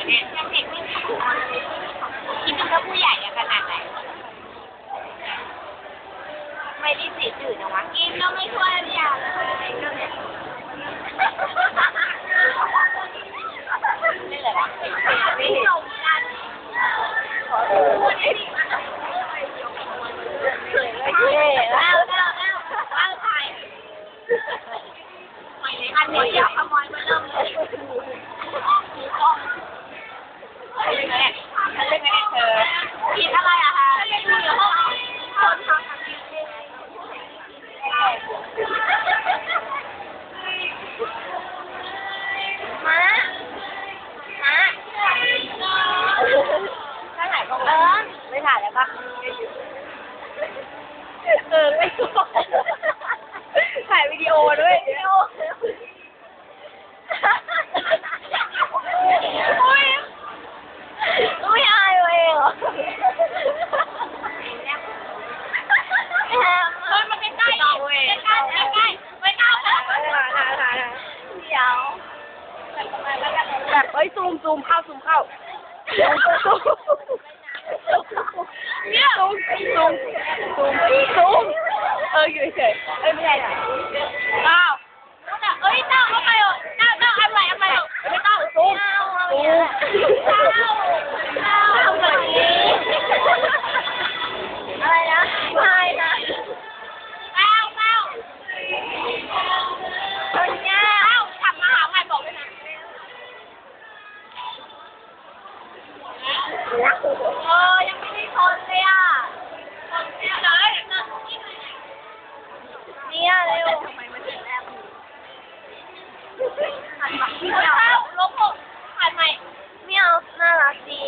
เนี่ยเด็กไม่คิดว่าผู้ใหญ่จะขนาดไหนไม่ได้สีจืดนะวะกินแล้วไม่ช่วยอย่างเลยก็เนี่ยนี่แหละไม่ลงกันอันนี้อยากขโมยมาเริ่มเลยเล่นไงเนี่ยเล่นไงเนี่ยเธอกินอะไรอะคะอยู่ในห้องคนทำกินเองมาถ้าถ่ายก็ไม่ถ่ายแล้วปะไม่ถ่ายวิดีโอด้วยไม่อายตัวเองเหรอมันใกล้ๆใกล้ๆไม่กล้าเดี๋ยวแบบซูมเข้าเนี่ยซูมอยู่เฉยไม่ใช่ไหนอ้าวเต้าเข้าไปเหรอเต้าอะไรไม่เต้าซูมแบบนี้อะไรนะไม่นะเต้าเนี่ยขับมาหาใครบอกด้วยนะยังไม่ได้ชนเลยอ่ะเนี่ยเร็วทำไมมันถึงแอบหันมาที่เราลบหันใหม่ไม่เอาน่ารักดี